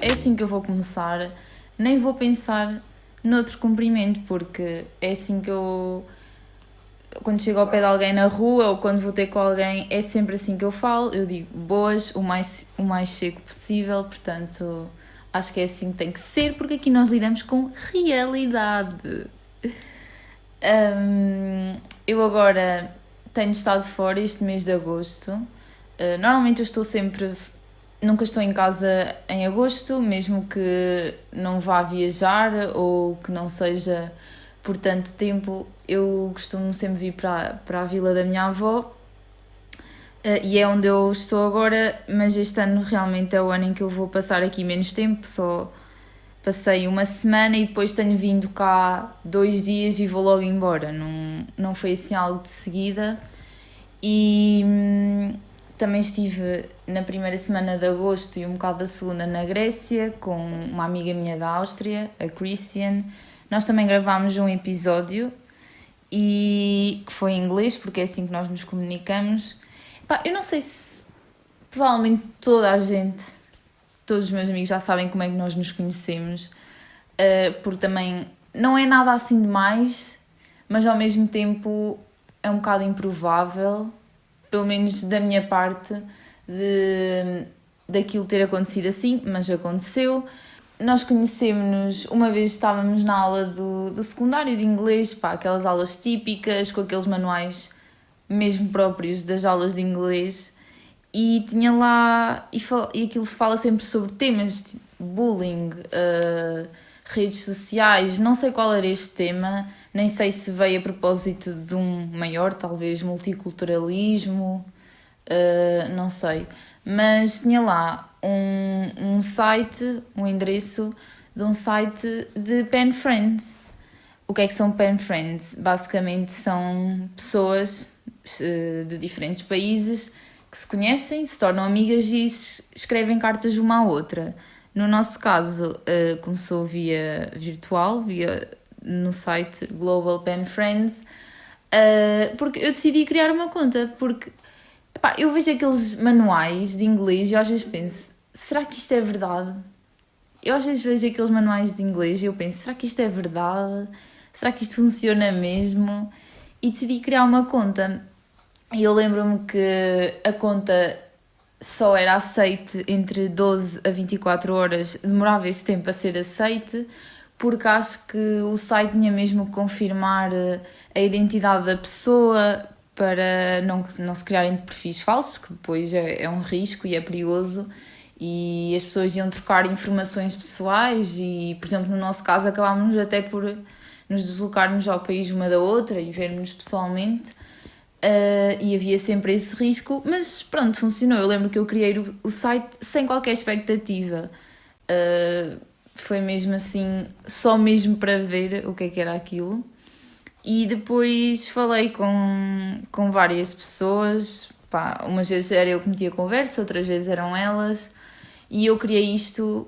é assim que eu vou começar, nem vou pensar noutro cumprimento, porque é assim que eu, quando chego ao pé de alguém na rua ou quando vou ter com alguém, é sempre assim que eu falo, eu digo boas o mais seco possível, portanto, acho que é assim que tem que ser, porque aqui nós lidamos com realidade. Eu agora tenho estado fora este mês de agosto. Normalmente eu estou sempre... Nunca estou em casa em agosto, mesmo que não vá viajar ou que não seja por tanto tempo. Eu costumo sempre vir para a vila da minha avó, e é onde eu estou agora, mas este ano realmente é o ano em que eu vou passar aqui menos tempo, só passei uma semana e depois tenho vindo cá 2 dias e vou logo embora. Não foi assim algo de seguida. E também estive na primeira semana de agosto e um bocado da segunda na Grécia com uma amiga minha da Áustria, a Christian. Nós também gravámos um episódio e que foi em inglês, porque é assim que nós nos comunicamos. Eu não sei se provavelmente toda a gente, todos os meus amigos já sabem como é que nós nos conhecemos, porque também não é nada assim demais, mas ao mesmo tempo é um bocado improvável, pelo menos da minha parte, daquilo ter acontecido assim, mas aconteceu. Nós conhecemos-nos, uma vez estávamos na aula do secundário de inglês, aquelas aulas típicas, com aqueles manuais mesmo próprios das aulas de inglês, e tinha lá, e aquilo se fala sempre sobre temas de bullying, redes sociais, não sei qual era este tema, nem sei se veio a propósito de um maior, talvez, multiculturalismo, não sei. Mas tinha lá um site, um endereço de um site de pen friends. O que é que são pen friends? Basicamente são pessoas de diferentes países que se conhecem, se tornam amigas e escrevem cartas uma à outra. No nosso caso, começou via virtual, no site Global Pen Friends, porque eu decidi criar uma conta, porque eu vejo aqueles manuais de inglês e eu às vezes penso, será que isto é verdade? Eu às vezes vejo aqueles manuais de inglês e eu penso, será que isto é verdade? Será que isto funciona mesmo? E decidi criar uma conta. E eu lembro-me que a conta só era aceite entre 12 a 24 horas, demorava esse tempo a ser aceite, porque acho que o site tinha mesmo que confirmar a identidade da pessoa para não se criarem perfis falsos, que depois é um risco e é perigoso, e as pessoas iam trocar informações pessoais e, por exemplo, no nosso caso acabámos até por nos deslocarmos ao país uma da outra e vermos pessoalmente, e havia sempre esse risco, mas pronto, funcionou. Eu lembro que eu criei o site sem qualquer expectativa, foi mesmo assim, só mesmo para ver o que era aquilo. E depois falei com várias pessoas, umas vezes era eu que metia conversa, outras vezes eram elas, e eu criei isto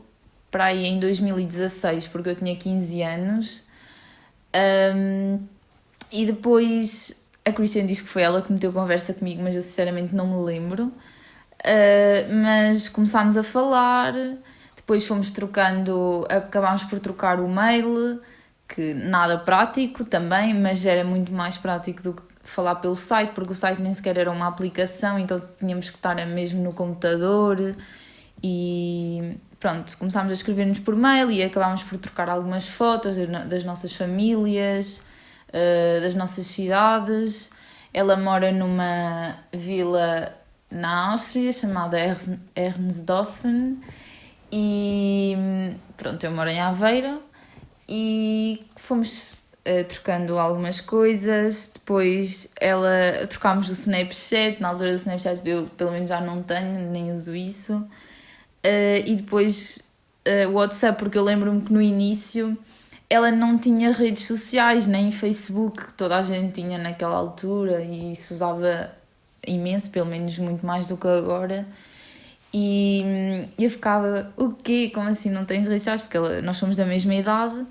para aí em 2016, porque eu tinha 15 anos, e depois a Christian disse que foi ela que meteu conversa comigo, mas eu sinceramente não me lembro, mas começámos a falar, depois fomos trocando, acabámos por trocar o mail, que nada prático também, mas era muito mais prático do que falar pelo site, porque o site nem sequer era uma aplicação, então tínhamos que estar mesmo no computador e pronto, começámos a escrever-nos por mail e acabámos por trocar algumas fotos das nossas famílias, das nossas cidades. Ela mora numa vila na Áustria chamada Ernsdorfen e pronto, eu moro em Aveiro. E fomos trocando algumas coisas, depois trocámos o Snapchat, na altura do Snapchat eu pelo menos já não tenho, nem uso isso, e depois o WhatsApp, porque eu lembro-me que no início ela não tinha redes sociais, nem Facebook, que toda a gente tinha naquela altura e se usava imenso, pelo menos muito mais do que agora. E eu ficava, o quê? Como assim não tens redes sociais? Porque nós somos da mesma idade,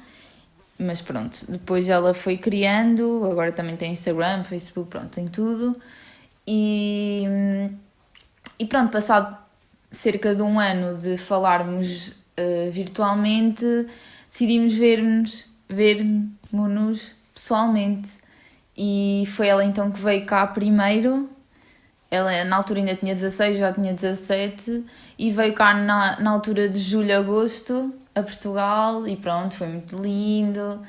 mas pronto. Depois ela foi criando, agora também tem Instagram, Facebook, pronto, tem tudo. E pronto, passado cerca de um ano de falarmos virtualmente, decidimos vermos-nos pessoalmente. E foi ela então que veio cá primeiro. Ela na altura ainda tinha 16, já tinha 17, e veio cá na altura de julho, agosto, a Portugal, e pronto, foi muito lindo.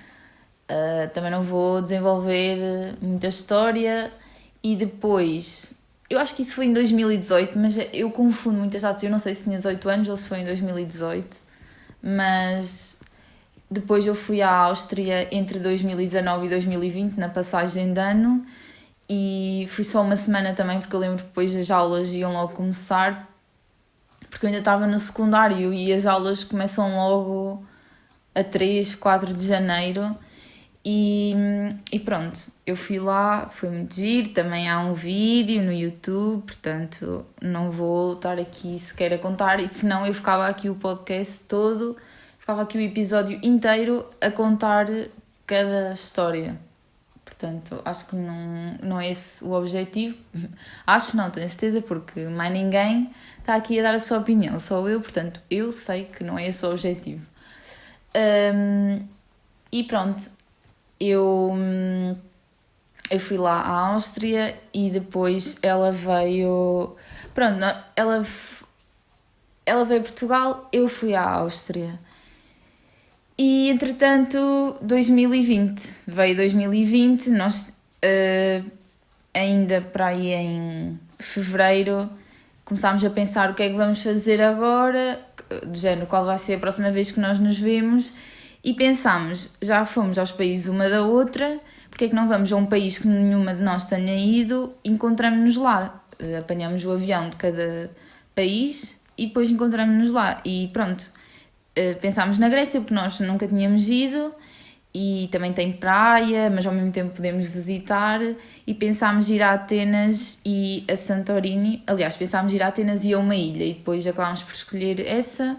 Também não vou desenvolver muita história. E depois, eu acho que isso foi em 2018, mas eu confundo muitas datas, eu não sei se tinha 18 anos ou se foi em 2018, mas depois eu fui à Áustria entre 2019 e 2020, na passagem de ano, e fui só uma semana também, porque eu lembro que depois as aulas iam logo começar, porque eu ainda estava no secundário e as aulas começam logo a 3, 4 de janeiro. E pronto, eu fui lá, foi muito giro, também há um vídeo no YouTube, portanto não vou estar aqui sequer a contar, e senão eu ficava aqui o podcast todo, ficava aqui o episódio inteiro a contar cada história. Portanto, acho que não é esse o objetivo. Acho não, tenho certeza, porque mais ninguém está aqui a dar a sua opinião, só eu, portanto, eu sei que não é esse o objetivo. E pronto, eu fui lá à Áustria e depois ela veio... Pronto, ela veio a Portugal, eu fui à Áustria. E, entretanto, 2020, veio 2020, nós ainda para aí em fevereiro começámos a pensar o que é que vamos fazer agora, do género, qual vai ser a próxima vez que nós nos vemos, e pensámos, já fomos aos países uma da outra, porque é que não vamos a um país que nenhuma de nós tenha ido, encontramos-nos lá, apanhamos o avião de cada país e depois encontramos-nos lá, e pronto. Pensámos na Grécia, porque nós nunca tínhamos ido, e também tem praia, mas ao mesmo tempo podemos visitar, e pensámos ir a Atenas e a Santorini. Aliás, pensámos ir a Atenas e a uma ilha, e depois acabámos por escolher essa.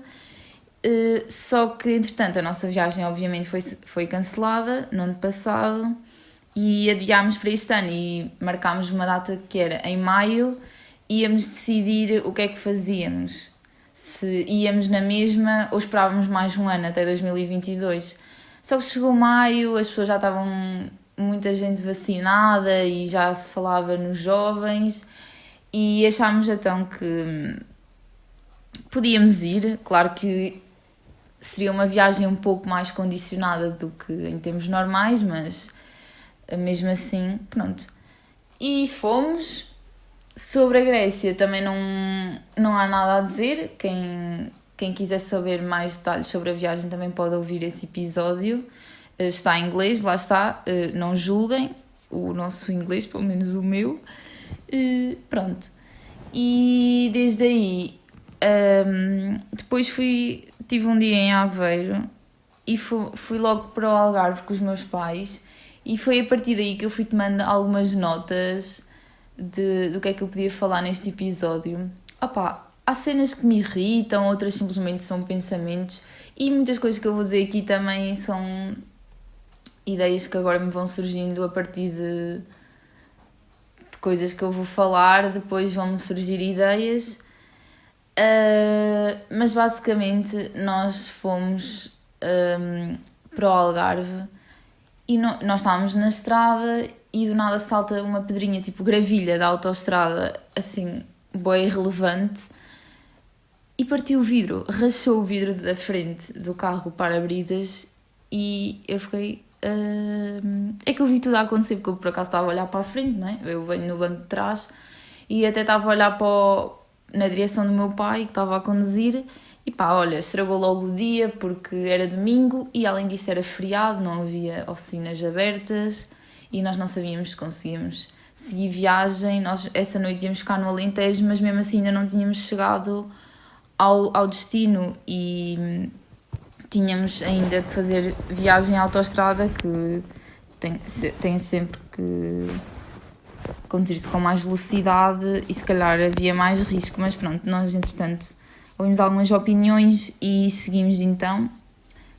Só que, entretanto, a nossa viagem obviamente foi cancelada no ano passado, e adiámos para este ano, e marcámos uma data que era em maio, e íamos decidir o que é que fazíamos. Se íamos na mesma ou esperávamos mais um ano, até 2022. Só que chegou maio, as pessoas já estavam muita gente vacinada e já se falava nos jovens, e achámos então que podíamos ir. Claro que seria uma viagem um pouco mais condicionada do que em termos normais, mas mesmo assim, pronto. E fomos. Sobre a Grécia também não há nada a dizer. Quem quiser saber mais detalhes sobre a viagem também pode ouvir esse episódio. Está em inglês, lá está. Não julguem o nosso inglês, pelo menos o meu. Pronto. E desde aí, depois tive um dia em Aveiro e fui logo para o Algarve com os meus pais, e foi a partir daí que eu fui tomando algumas notas do que é que eu podia falar neste episódio. Há cenas que me irritam, outras simplesmente são pensamentos, e muitas coisas que eu vou dizer aqui também são ideias que agora me vão surgindo a partir de coisas que eu vou falar, depois vão-me surgir ideias. Mas basicamente nós fomos para o Algarve, e nós estávamos na estrada e do nada salta uma pedrinha tipo gravilha da autoestrada, assim, bué irrelevante, e partiu o vidro, rachou o vidro da frente do carro, o para-brisas, e eu fiquei... É que eu vi tudo a acontecer, porque eu por acaso estava a olhar para a frente, não é? Eu venho no banco de trás e até estava a olhar na direção do meu pai, que estava a conduzir, e olha, estragou logo o dia, porque era domingo e além disso era feriado, não havia oficinas abertas, e nós não sabíamos se conseguíamos seguir viagem. Nós essa noite íamos ficar no Alentejo, mas mesmo assim ainda não tínhamos chegado ao destino, e tínhamos ainda que fazer viagem à autoestrada, que tem sempre que conduzir-se com mais velocidade, e se calhar havia mais risco, mas pronto, nós entretanto ouvimos algumas opiniões e seguimos então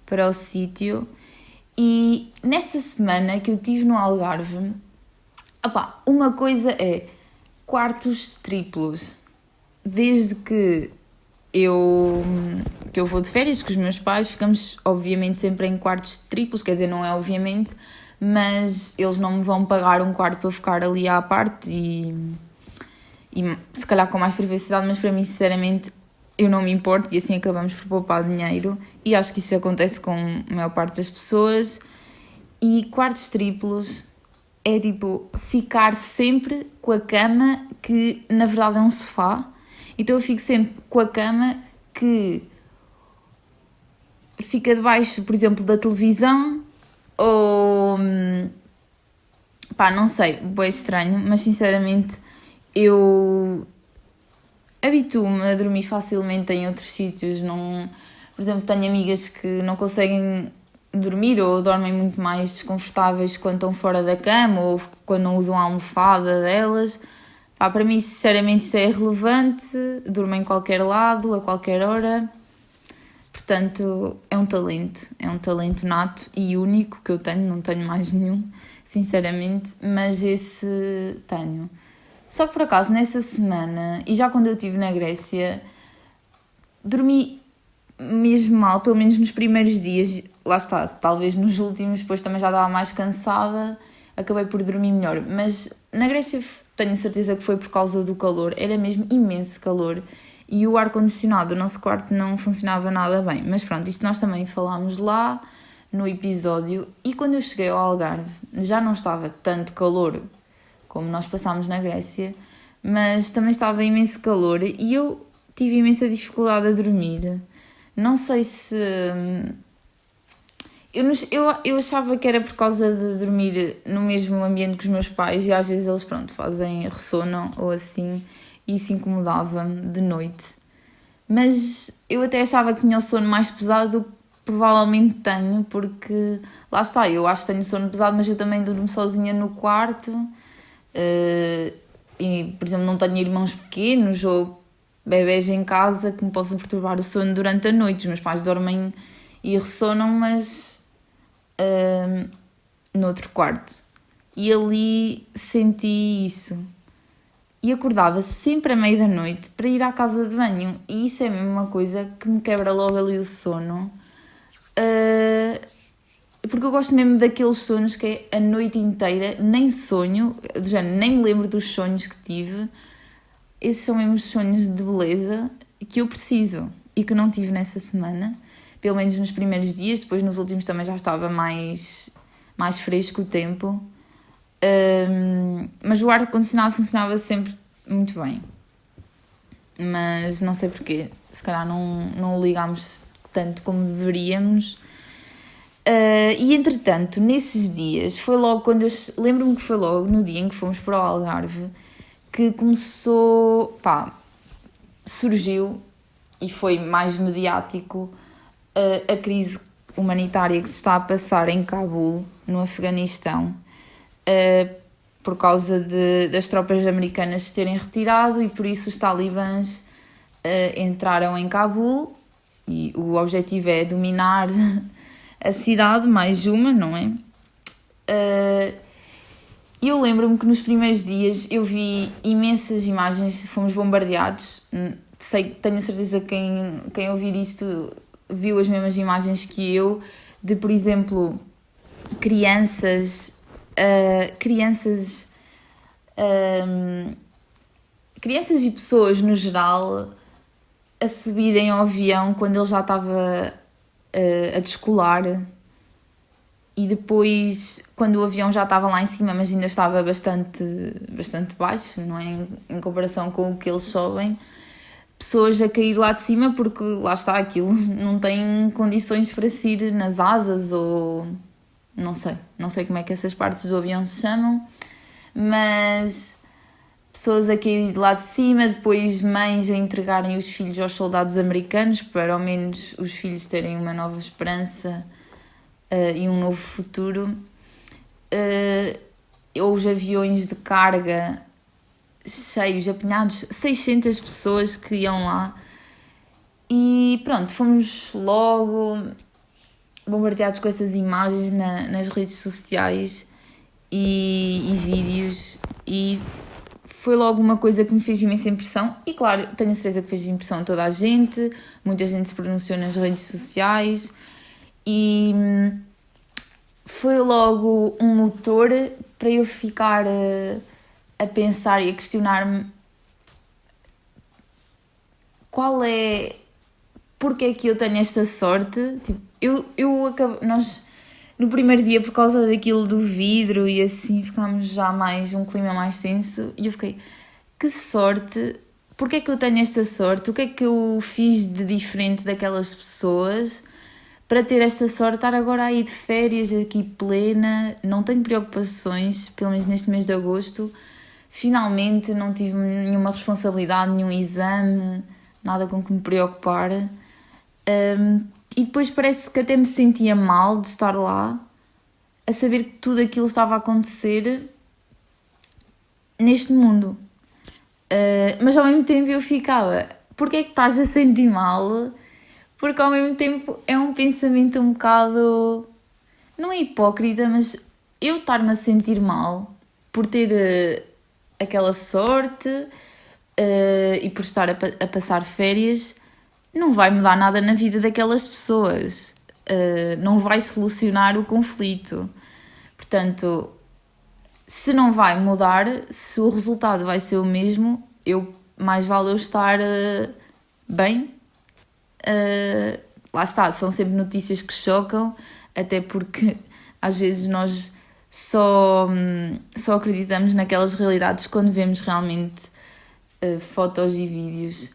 para o sítio. E nessa semana que eu estive no Algarve, uma coisa é quartos triplos. Desde que eu que eu vou de férias com os meus pais, ficamos obviamente sempre em quartos triplos, quer dizer, não é obviamente, mas eles não me vão pagar um quarto para ficar ali à parte e se calhar com mais privacidade, mas para mim sinceramente eu não me importo e assim acabamos por poupar dinheiro e acho que isso acontece com a maior parte das pessoas. E quartos triplos é tipo ficar sempre com a cama que na verdade é um sofá, então eu fico sempre com a cama que fica debaixo, por exemplo, da televisão ou pá, não sei, bem estranho, mas sinceramente eu habituo-me a dormir facilmente em outros sítios. Não, por exemplo, tenho amigas que não conseguem dormir ou dormem muito mais desconfortáveis quando estão fora da cama ou quando não usam a almofada delas. Pá, para mim, sinceramente, isso é irrelevante. Durmo em qualquer lado, a qualquer hora. Portanto, é um talento nato e único que eu tenho, não tenho mais nenhum, sinceramente, mas esse tenho. Só que por acaso, nessa semana, e já quando eu estive na Grécia, dormi mesmo mal, pelo menos nos primeiros dias, lá está, talvez nos últimos, depois também já estava mais cansada, acabei por dormir melhor, mas na Grécia tenho certeza que foi por causa do calor, era mesmo imenso calor, e o ar-condicionado do nosso quarto não funcionava nada bem, mas pronto, isso nós também falámos lá no episódio, e quando eu cheguei ao Algarve, já não estava tanto calor como nós passámos na Grécia, mas também estava imenso calor, e eu tive imensa dificuldade a dormir. Não sei se... Eu achava que era por causa de dormir no mesmo ambiente que os meus pais e às vezes eles, pronto, ressonam ou assim e isso incomodava-me de noite. Mas eu até achava que tinha o sono mais pesado do que provavelmente tenho, porque lá está, eu acho que tenho sono pesado, mas eu também durmo sozinha no quarto e, por exemplo, não tenho irmãos pequenos ou bebés em casa que me possam perturbar o sono durante a noite. Os meus pais dormem e ressonam, mas no outro quarto. E ali senti isso. E acordava sempre à meia da noite para ir à casa de banho. E isso é mesmo uma coisa que me quebra logo ali o sono. Porque eu gosto mesmo daqueles sonhos que é a noite inteira, nem sonho, do género, nem me lembro dos sonhos que tive. Esses são mesmo os sonhos de beleza que eu preciso e que não tive nessa semana, pelo menos nos primeiros dias. Depois nos últimos também já estava mais fresco o tempo, mas o ar-condicionado funcionava sempre muito bem, mas não sei porquê, se calhar não o ligámos tanto como deveríamos. E entretanto, nesses dias, foi logo quando lembro-me que foi logo no dia em que fomos para o Algarve que começou, surgiu e foi mais mediático a crise humanitária que se está a passar em Cabul, no Afeganistão, por causa das tropas americanas se terem retirado e por isso os talibãs entraram em Cabul e o objetivo é dominar a cidade, mais uma, não é? Eu lembro-me que nos primeiros dias eu vi imensas imagens, fomos bombardeados, tenho a certeza que quem ouvir isto viu as mesmas imagens que eu, de, por exemplo, crianças e pessoas no geral a subirem ao avião quando ele já estava a descolar e depois quando o avião já estava lá em cima mas ainda estava bastante baixo, não é? Em comparação com o que eles sobem, pessoas a cair lá de cima porque lá está, aquilo não tem condições para se ir nas asas ou não sei como é que essas partes do avião se chamam, mas pessoas a cair de lá de cima, depois mães a entregarem os filhos aos soldados americanos para ao menos os filhos terem uma nova esperança e um novo futuro, ou os aviões de carga cheios, apinhados, 600 pessoas que iam lá e pronto, fomos logo bombardeados com essas imagens nas redes sociais e vídeos e foi logo uma coisa que me fez imensa impressão. E claro, tenho a certeza que fez impressão a toda a gente. Muita gente se pronunciou nas redes sociais. E foi logo um motor para eu ficar a pensar e a questionar-me porque é que eu tenho esta sorte. Tipo, nós no primeiro dia, por causa daquilo do vidro e assim, ficámos já um clima mais tenso, e eu fiquei, que sorte, porque é que eu tenho esta sorte, o que é que eu fiz de diferente daquelas pessoas para ter esta sorte, estar agora aí de férias, aqui plena, não tenho preocupações, pelo menos neste mês de agosto, finalmente não tive nenhuma responsabilidade, nenhum exame, nada com que me preocupar. E depois parece que até me sentia mal de estar lá, a saber que tudo aquilo estava a acontecer neste mundo. Mas ao mesmo tempo eu ficava, porque é que estás a sentir mal? Porque ao mesmo tempo é um pensamento um bocado, não é hipócrita, mas eu estar-me a sentir mal por ter aquela sorte e por estar a passar férias, não vai mudar nada na vida daquelas pessoas, não vai solucionar o conflito. Portanto, se não vai mudar, se o resultado vai ser o mesmo, mais vale eu estar bem. Lá está, são sempre notícias que chocam, até porque às vezes nós só acreditamos naquelas realidades quando vemos realmente fotos e vídeos,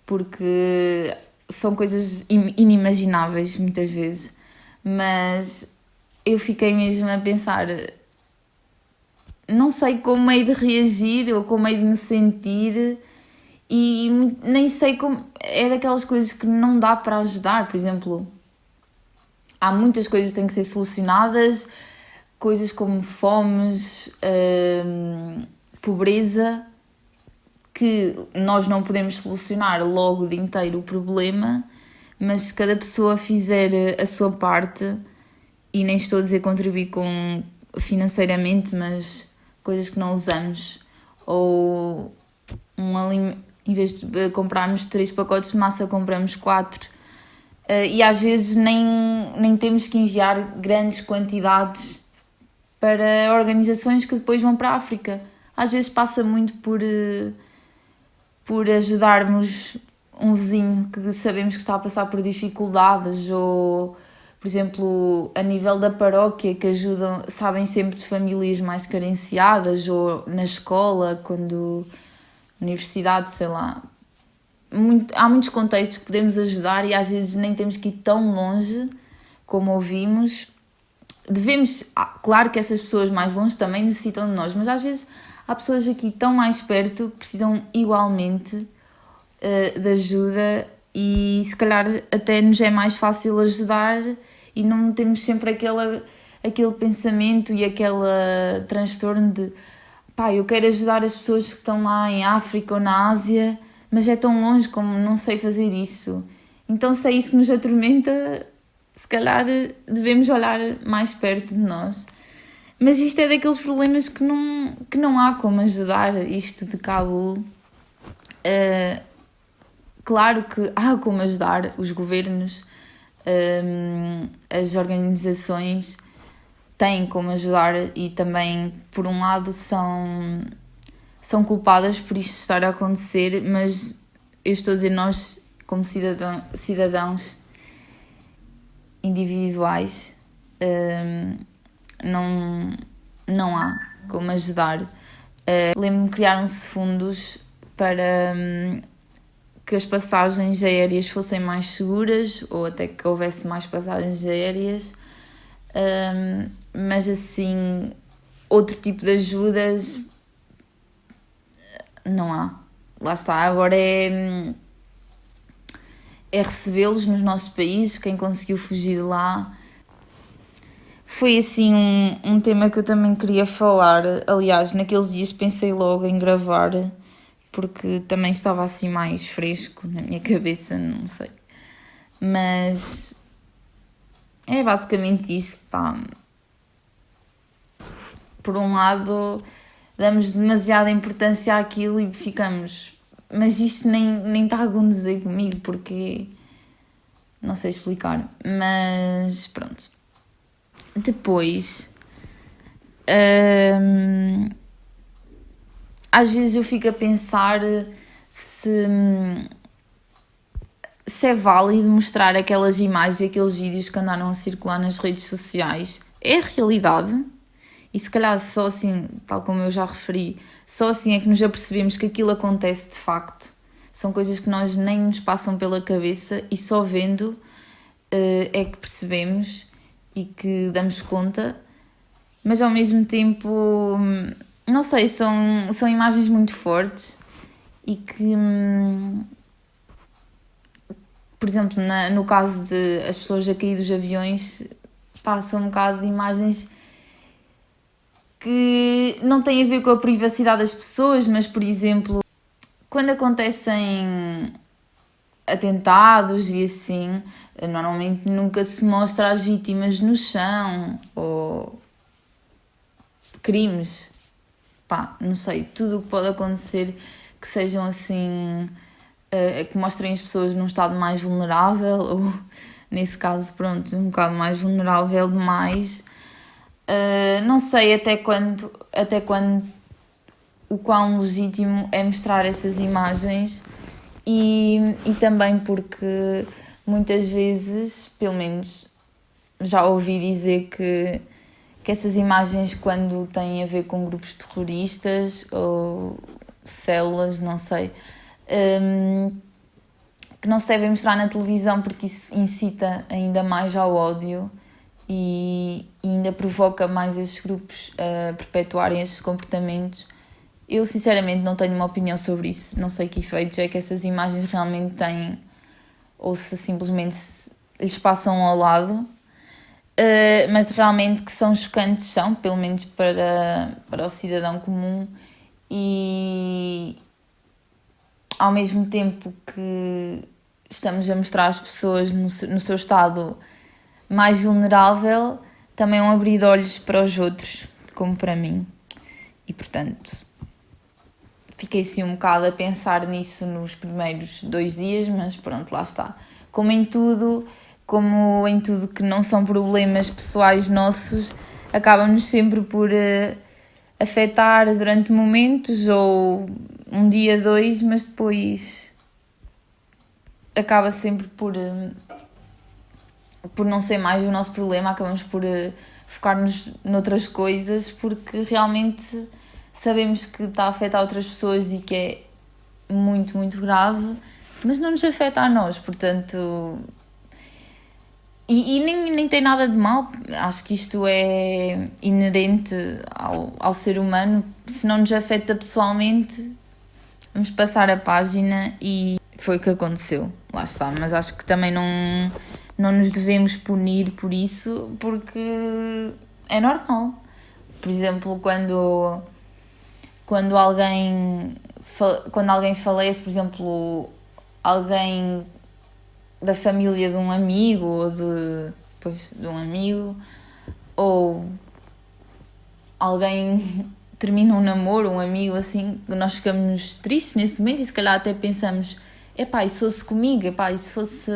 porque são coisas inimagináveis muitas vezes. Mas eu fiquei mesmo a pensar, não sei como hei de reagir ou como hei de me sentir, e nem sei como. É daquelas coisas que não dá para ajudar. Por exemplo, há muitas coisas que têm que ser solucionadas, coisas como fomes, pobreza, que nós não podemos solucionar logo de inteiro o problema, mas se cada pessoa fizer a sua parte, e nem estou a dizer contribuir financeiramente, mas coisas que não usamos, ou em vez de comprarmos 3 pacotes de massa, compramos 4, e às vezes nem temos que enviar grandes quantidades para organizações que depois vão para a África. Às vezes passa muito por ajudarmos um vizinho que sabemos que está a passar por dificuldades, ou, por exemplo, a nível da paróquia, que ajudam, sabem sempre de famílias mais carenciadas, ou na escola, universidade, sei lá. Há muitos contextos que podemos ajudar e às vezes nem temos que ir tão longe como ouvimos. Claro que essas pessoas mais longe também necessitam de nós, mas às vezes há pessoas aqui tão mais perto que precisam igualmente de ajuda, e se calhar até nos é mais fácil ajudar e não temos sempre aquele pensamento e aquele transtorno de eu quero ajudar as pessoas que estão lá em África ou na Ásia, mas é tão longe, como não sei fazer isso. Então, se é isso que nos atormenta, se calhar devemos olhar mais perto de nós. Mas isto é daqueles problemas que não há como ajudar. Isto de Cabul, claro que há como ajudar os governos, as organizações têm como ajudar, e também, por um lado, são culpadas por isto estar a acontecer, mas eu estou a dizer, nós, como cidadãos individuais, não há como ajudar. Lembro-me que criaram-se fundos para que as passagens aéreas fossem mais seguras, ou até que houvesse mais passagens aéreas, mas assim, outro tipo de ajudas não há. Lá está, agora é recebê-los nos nossos países, quem conseguiu fugir de lá. Foi assim um tema que eu também queria falar. Aliás, naqueles dias pensei logo em gravar, porque também estava assim mais fresco na minha cabeça, não sei. Mas é basicamente isso, pá. Por um lado, damos demasiada importância àquilo e ficamos, mas isto nem está a acontecer comigo, porque não sei explicar, mas pronto. Depois, às vezes eu fico a pensar se é válido mostrar aquelas imagens e aqueles vídeos que andaram a circular nas redes sociais. É a realidade? E se calhar só assim, tal como eu já referi, só assim é que nos apercebemos que aquilo acontece de facto. São coisas que nós nem nos passam pela cabeça e só vendo é que percebemos e que damos conta. Mas ao mesmo tempo, não sei, são imagens muito fortes e que, por exemplo, no caso de as pessoas a cair dos aviões, passam um bocado de imagens que não têm a ver com a privacidade das pessoas, mas, por exemplo, quando acontecem atentados e assim, normalmente nunca se mostra as vítimas no chão ou crimes. Pá, não sei, tudo o que pode acontecer que sejam assim, que mostrem as pessoas num estado mais vulnerável ou, nesse caso, pronto, um bocado mais vulnerável demais. Não sei até quando o quão legítimo é mostrar essas imagens e também porque muitas vezes, pelo menos já ouvi dizer que essas imagens, quando têm a ver com grupos terroristas ou células, não sei, que não se devem mostrar na televisão porque isso incita ainda mais ao ódio e ainda provoca mais esses grupos a perpetuarem esses comportamentos. Eu sinceramente não tenho uma opinião sobre isso, não sei que efeitos é que essas imagens realmente têm ou se simplesmente lhes passam ao lado, mas realmente que são chocantes, são, pelo menos para o cidadão comum, e ao mesmo tempo que estamos a mostrar às pessoas no seu estado mais vulnerável, também é um abrir de olhos para os outros, como para mim. E portanto, fiquei assim um bocado a pensar nisso nos primeiros 2 dias, mas pronto, lá está. Como em tudo que não são problemas pessoais nossos, acabam-nos sempre por afetar durante momentos ou um dia, 2, mas depois acaba sempre por não ser mais o nosso problema, acabamos por focar-nos noutras coisas, porque realmente sabemos que está a afetar outras pessoas e que é muito, muito grave, mas não nos afeta a nós, portanto... E nem tem nada de mal, acho que isto é inerente ao ser humano. Se não nos afeta pessoalmente, vamos passar a página e foi o que aconteceu, lá está, mas acho que também não nos devemos punir por isso, porque é normal. Por exemplo, quando alguém falece, por exemplo, alguém da família de um amigo ou de um amigo, ou alguém termina um namoro, um amigo assim, nós ficamos tristes nesse momento e se calhar até pensamos, epá, e se fosse comigo, epá, e se fosse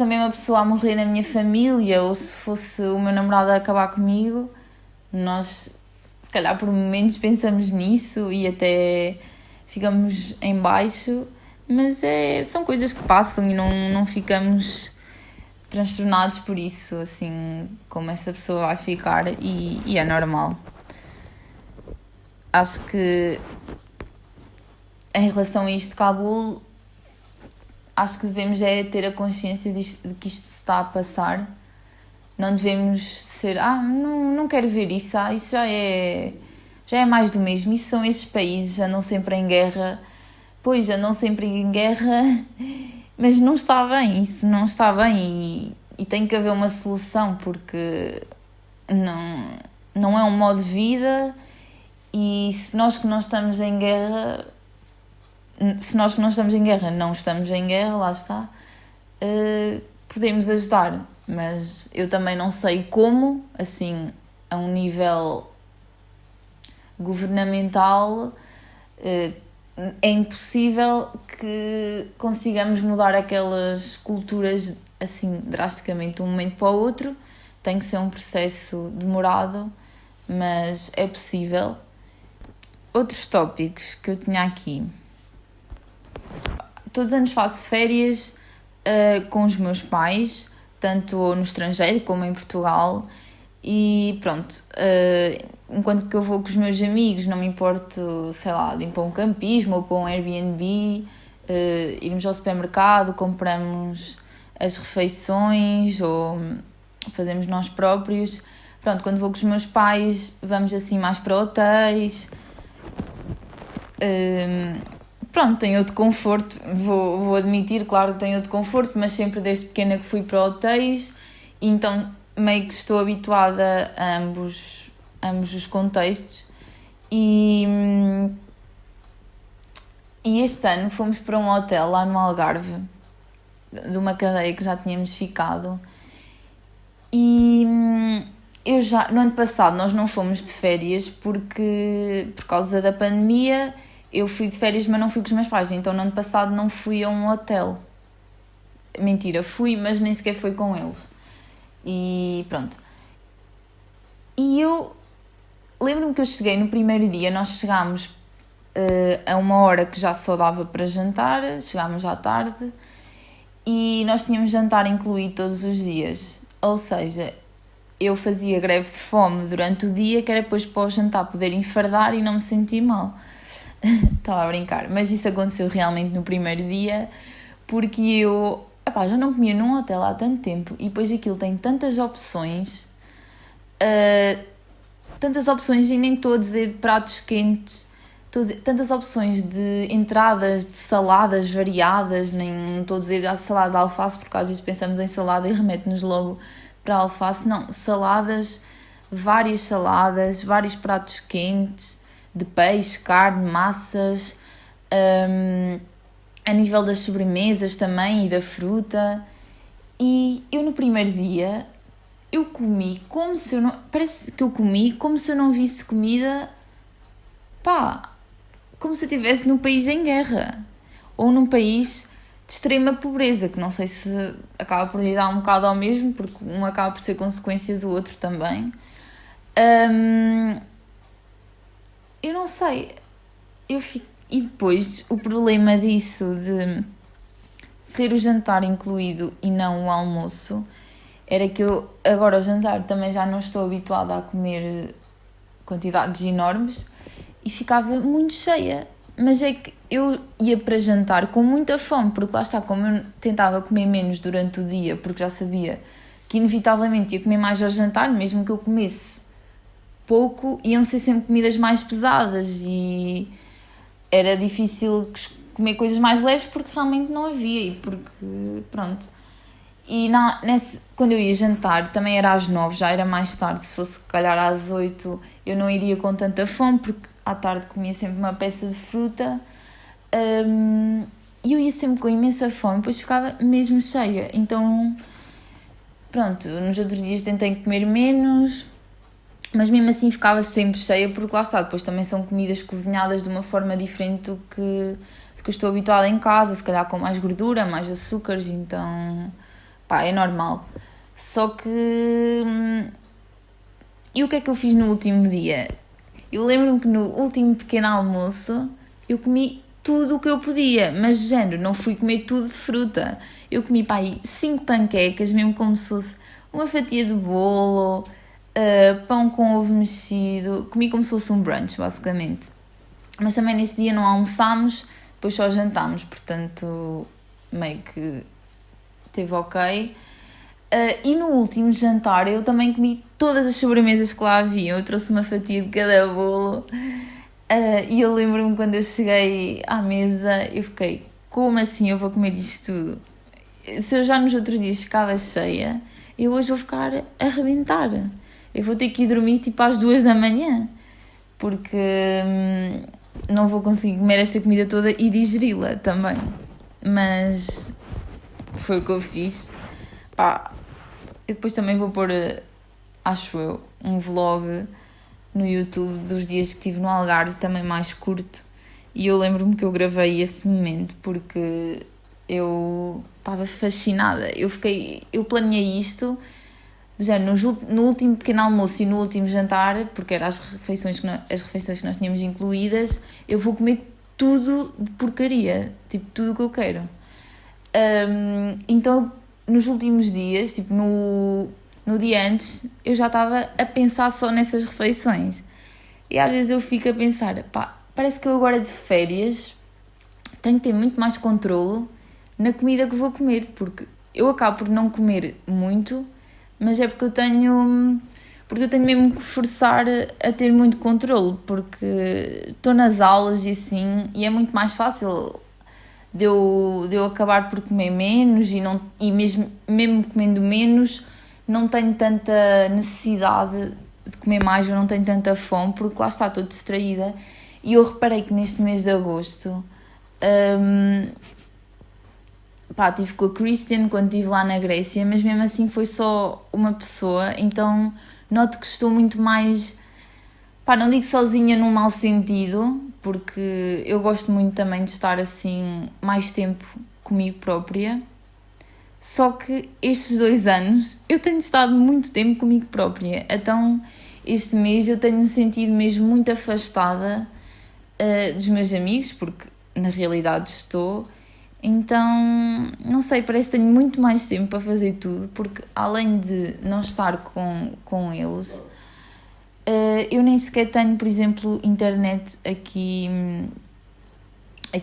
a mesma pessoa a morrer na minha família, ou se fosse o meu namorado a acabar comigo, nós se calhar por momentos pensamos nisso e até ficamos em baixo, mas são coisas que passam e não ficamos transtornados por isso, assim como essa pessoa vai ficar, e é normal. Acho que em relação a isto de Cabul, acho que devemos ter a consciência de que isto se está a passar. Não devemos ser, não quero ver isso, isso já é mais do mesmo. Isso são esses países, andam sempre em guerra. Pois, andam sempre em guerra, mas não está bem, isso não está bem e tem que haver uma solução, porque não é um modo de vida, e se nós que não estamos em guerra, não estamos em guerra, lá está, podemos ajudar, mas eu também não sei como, assim, a um nível governamental, é impossível que consigamos mudar aquelas culturas assim drasticamente de um momento para o outro. Tem que ser um processo demorado, mas é possível. Outros tópicos que eu tinha aqui. Todos os anos faço férias com os meus pais, tanto no estrangeiro como em Portugal. E pronto, enquanto que eu vou com os meus amigos, não me importo, sei lá, de ir para um campismo ou para um Airbnb, irmos ao supermercado, compramos as refeições ou fazemos nós próprios. Pronto, quando vou com os meus pais, vamos assim mais para hotéis. Pronto, tenho outro conforto, vou admitir, claro que tenho outro conforto, mas sempre desde pequena que fui para hotéis, e então meio que estou habituada a ambos os contextos. E este ano fomos para um hotel lá no Algarve, de uma cadeia que já tínhamos ficado, e no ano passado nós não fomos de férias porque, por causa da pandemia, eu fui de férias, mas não fui com os meus pais, então no ano passado não fui a um hotel. Mentira, fui, mas nem sequer fui com eles. E pronto. E eu lembro-me que eu cheguei no primeiro dia, nós chegámos a uma hora que já só dava para jantar, chegámos à tarde, e nós tínhamos jantar incluído todos os dias. Ou seja, eu fazia greve de fome durante o dia, que era depois para o jantar poder enfardar e não me sentir mal. Estava a brincar, mas isso aconteceu realmente no primeiro dia, porque eu já não comia num hotel há tanto tempo, e depois aquilo tem tantas opções, e nem estou a dizer de pratos quentes, tantas opções de entradas, de saladas variadas, nem estou a dizer a salada de alface, porque às vezes pensamos em salada e remete-nos logo para a alface. Não, várias saladas, vários pratos quentes, de peixe, carne, massas, a nível das sobremesas também e da fruta. E eu no primeiro dia, eu comi como se eu não... Parece que eu comi como se eu não visse comida, como se eu estivesse num país em guerra. Ou num país de extrema pobreza, que não sei se acaba por lhe dar um bocado ao mesmo, porque um acaba por ser consequência do outro também. Eu não sei, e depois o problema disso de ser o jantar incluído e não o almoço era que eu agora ao jantar também já não estou habituada a comer quantidades enormes e ficava muito cheia, mas é que eu ia para jantar com muita fome, porque lá está, como eu tentava comer menos durante o dia, porque já sabia que inevitavelmente ia comer mais ao jantar, mesmo que eu comesse pouco, iam ser sempre comidas mais pesadas e era difícil comer coisas mais leves porque realmente não havia, e porque, pronto. E quando eu ia jantar, também era às 9, já era mais tarde, se fosse calhar às 8 eu não iria com tanta fome, porque à tarde comia sempre uma peça de fruta, e eu ia sempre com imensa fome, depois ficava mesmo cheia, então pronto, nos outros dias tentei comer menos, mas mesmo assim ficava sempre cheia, porque lá está, depois também são comidas cozinhadas de uma forma diferente do que eu estou habituada em casa, se calhar com mais gordura, mais açúcares, então é normal. Só que e o que é que eu fiz no último dia? Eu lembro-me que no último pequeno almoço eu comi tudo o que eu podia, mas de género, não fui comer tudo de fruta. Eu comi 5 panquecas, mesmo como se fosse uma fatia de bolo, pão com ovo mexido, comi como se fosse um brunch, basicamente. Mas também nesse dia não almoçámos, depois só jantámos, portanto, meio que esteve ok. E no último jantar eu também comi todas as sobremesas que lá havia, eu trouxe uma fatia de cada bolo. E eu lembro-me quando eu cheguei à mesa, eu fiquei, como assim eu vou comer isto tudo? Se eu já nos outros dias ficava cheia, eu hoje vou ficar a arrebentar. Eu vou ter que ir dormir tipo às 2 da manhã, porque não vou conseguir comer esta comida toda e digeri-la também. Mas foi o que eu fiz. Eu depois também vou pôr, acho eu, um vlog no YouTube dos dias que estive no Algarve, também mais curto, e eu lembro-me que eu gravei esse momento porque eu estava fascinada. Eu planeei isto, do género, no último pequeno almoço e no último jantar, porque eram as refeições que nós tínhamos incluídas, eu vou comer tudo de porcaria, tipo, tudo o que eu quero. Então, nos últimos dias, tipo, no dia antes, eu já estava a pensar só nessas refeições. E às vezes eu fico a pensar, pá, parece que eu agora de férias tenho que ter muito mais controlo na comida que vou comer, porque eu acabo por não comer muito, mas é porque eu tenho mesmo que forçar a ter muito controlo, porque estou nas aulas e assim, e é muito mais fácil de eu acabar por comer menos e mesmo comendo menos, não tenho tanta necessidade de comer mais, eu não tenho tanta fome, porque lá está, estou distraída. E eu reparei que neste mês de agosto, estive com a Christian quando estive lá na Grécia, mas mesmo assim foi só uma pessoa, então noto que estou muito mais, não digo sozinha num mau sentido, porque eu gosto muito também de estar assim mais tempo comigo própria, só que estes 2 anos eu tenho estado muito tempo comigo própria, então este mês eu tenho-me sentido mesmo muito afastada dos meus amigos, porque na realidade estou. Então, não sei, parece que tenho muito mais tempo para fazer tudo, porque além de não estar com eles, eu nem sequer tenho, por exemplo, internet aqui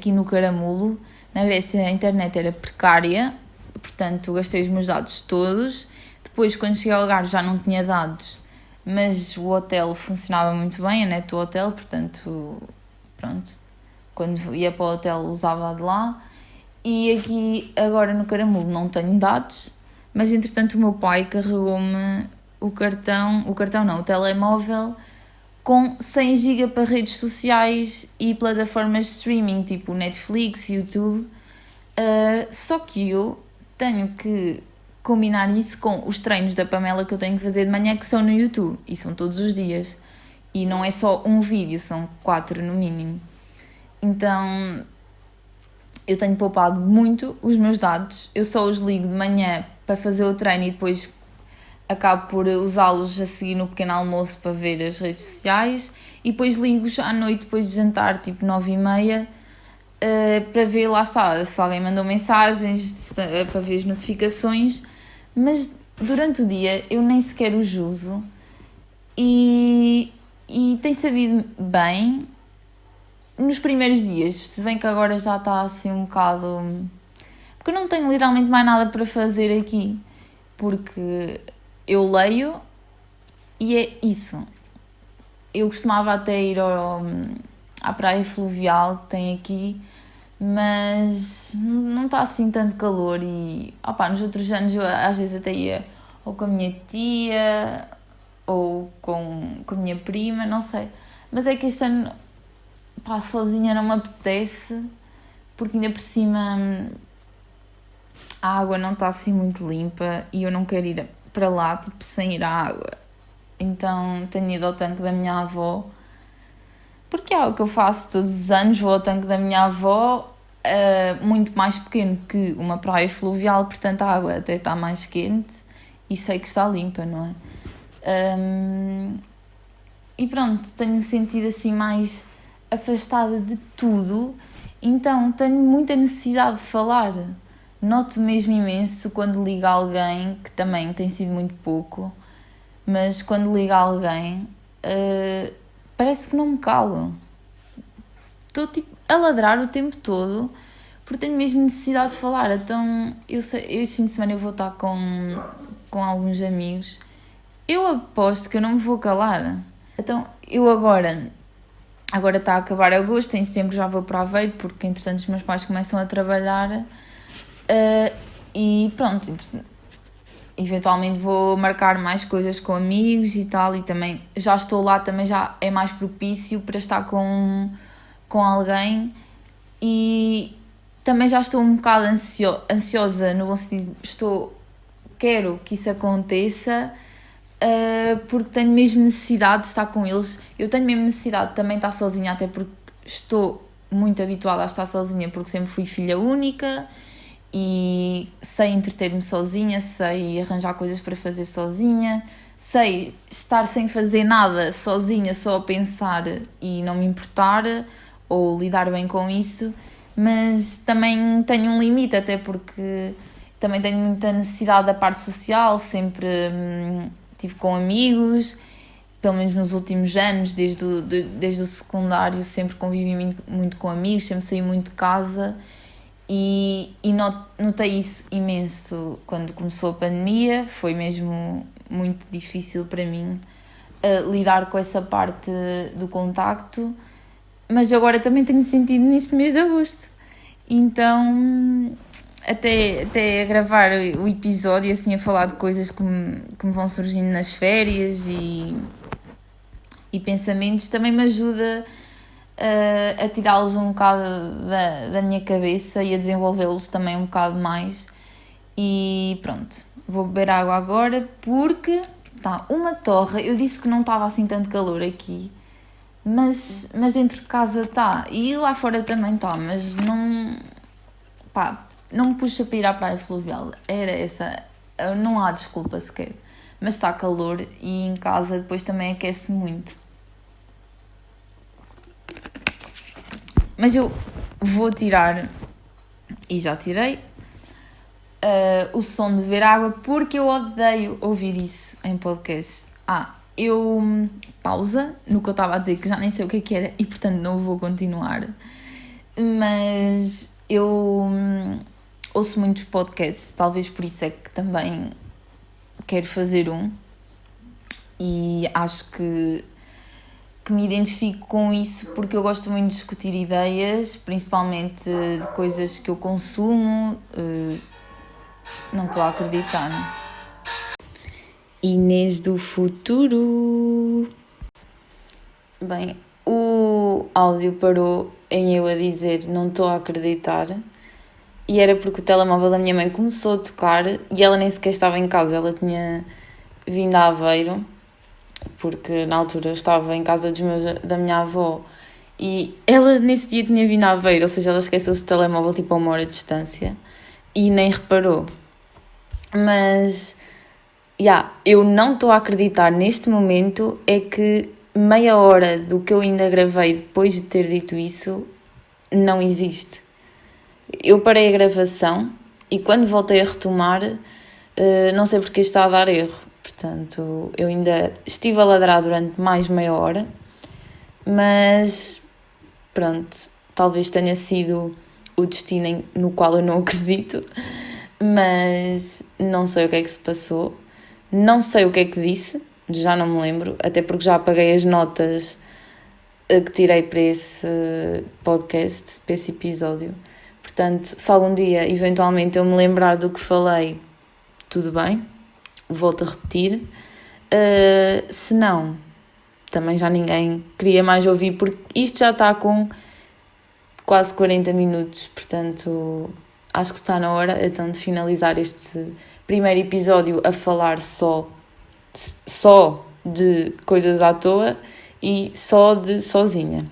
no Caramulo. Na Grécia a internet era precária, portanto gastei os meus dados todos. Depois, quando cheguei ao Algarve, já não tinha dados, mas o hotel funcionava muito bem, a net do hotel, portanto, pronto, quando ia para o hotel usava de lá. E aqui agora no Caramulo não tenho dados, mas entretanto o meu pai carregou-me o telemóvel com 100 GB para redes sociais e plataformas de streaming, tipo Netflix, YouTube. Só que eu tenho que combinar isso com os treinos da Pamela que eu tenho que fazer de manhã, que são no YouTube, e são todos os dias. E não é só um vídeo, são 4 no mínimo. Então eu tenho poupado muito os meus dados, eu só os ligo de manhã para fazer o treino e depois acabo por usá-los a seguir no pequeno almoço para ver as redes sociais, e depois ligo-os à noite depois de jantar, tipo 9h30, para ver, lá está, se alguém mandou mensagens, para ver as notificações, mas durante o dia eu nem sequer os uso e tem sabido bem. Nos primeiros dias, se bem que agora já está assim um bocado... Porque eu não tenho literalmente mais nada para fazer aqui. Porque eu leio e é isso. Eu costumava até ir à praia fluvial que tem aqui, mas não está assim tanto calor e... nos outros anos eu às vezes até ia ou com a minha tia ou com a minha prima, não sei. Mas é que este ano... sozinha não me apetece, porque ainda por cima a água não está assim muito limpa e eu não quero ir para lá, tipo, sem ir à água. Então tenho ido ao tanque da minha avó, porque é o que eu faço todos os anos, vou ao tanque da minha avó, muito mais pequeno que uma praia fluvial, portanto a água até está mais quente e sei que está limpa, não é? E pronto, tenho-me sentido assim mais afastada de tudo, então tenho muita necessidade de falar. Noto mesmo imenso quando ligo a alguém, que também tem sido muito pouco, mas quando ligo a alguém, parece que não me calo. Estou tipo a ladrar o tempo todo, porque tenho mesmo necessidade de falar. Então, este fim de semana eu vou estar com alguns amigos. Eu aposto que eu não me vou calar. Então, eu agora está a acabar agosto, em setembro já vou para Aveiro, porque entretanto os meus pais começam a trabalhar, e pronto, eventualmente vou marcar mais coisas com amigos e tal, e também já estou lá, também já é mais propício para estar com alguém, e também já estou um bocado ansiosa, no bom sentido, quero que isso aconteça, porque tenho mesmo necessidade de estar com eles. Eu tenho mesmo necessidade de também estar sozinha, até porque estou muito habituada a estar sozinha, porque sempre fui filha única e sei entreter-me sozinha, sei arranjar coisas para fazer sozinha, sei estar sem fazer nada sozinha, só a pensar e não me importar ou lidar bem com isso, mas também tenho um limite, até porque também tenho muita necessidade da parte social, sempre estive com amigos, pelo menos nos últimos anos, desde o secundário, sempre convivi muito com amigos, sempre saí muito de casa e notei isso imenso quando começou a pandemia. Foi mesmo muito difícil para mim lidar com essa parte do contacto, mas agora também tenho sentido neste mês de agosto, então até a gravar o episódio assim, a falar de coisas que me vão surgindo nas férias e pensamentos, também me ajuda a tirá-los um bocado da minha cabeça e a desenvolvê-los também um bocado mais. E pronto, vou beber água agora porque está uma torra. Eu disse que não estava assim tanto calor aqui, mas dentro de casa está, e lá fora também está, mas não, pá, não me puxa para ir à praia fluvial, era essa, não há desculpa sequer, mas está calor e em casa depois também aquece muito. Mas eu vou tirar, e já tirei, o som de beber água, porque eu odeio ouvir isso em podcast. Eu pausa no que eu estava a dizer, que já nem sei o que era e portanto não vou continuar, mas eu ouço muitos podcasts, talvez por isso é que também quero fazer um, e acho que me identifico com isso porque eu gosto muito de discutir ideias, principalmente de coisas que eu consumo. Não estou a acreditar, não? Inês do futuro. Bem, o áudio parou em eu a dizer não estou a acreditar, e era porque o telemóvel da minha mãe começou a tocar e ela nem sequer estava em casa, ela tinha vindo a Aveiro, porque na altura eu estava em casa da minha avó, e ela nesse dia tinha vindo a Aveiro, ou seja, ela esqueceu-se do telemóvel tipo a 1 hora de distância e nem reparou. Mas eu não estou a acreditar neste momento é que meia hora do que eu ainda gravei depois de ter dito isso não existe. Eu parei a gravação e quando voltei a retomar, não sei porque está a dar erro. Portanto, eu ainda estive a ladrar durante mais meia hora, mas pronto, talvez tenha sido o destino no qual eu não acredito, mas não sei o que é que se passou, não sei o que é que disse, já não me lembro, até porque já apaguei as notas que tirei para esse podcast, para esse episódio. Portanto, se algum dia, eventualmente, eu me lembrar do que falei, tudo bem, volto a repetir. Se não, também já ninguém queria mais ouvir, porque isto já está com quase 40 minutos, portanto, acho que está na hora então de finalizar este primeiro episódio a falar só de coisas à toa e só de sozinha.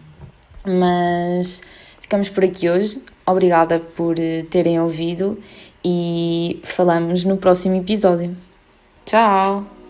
Mas ficamos por aqui hoje. Obrigada por terem ouvido e falamos no próximo episódio. Tchau!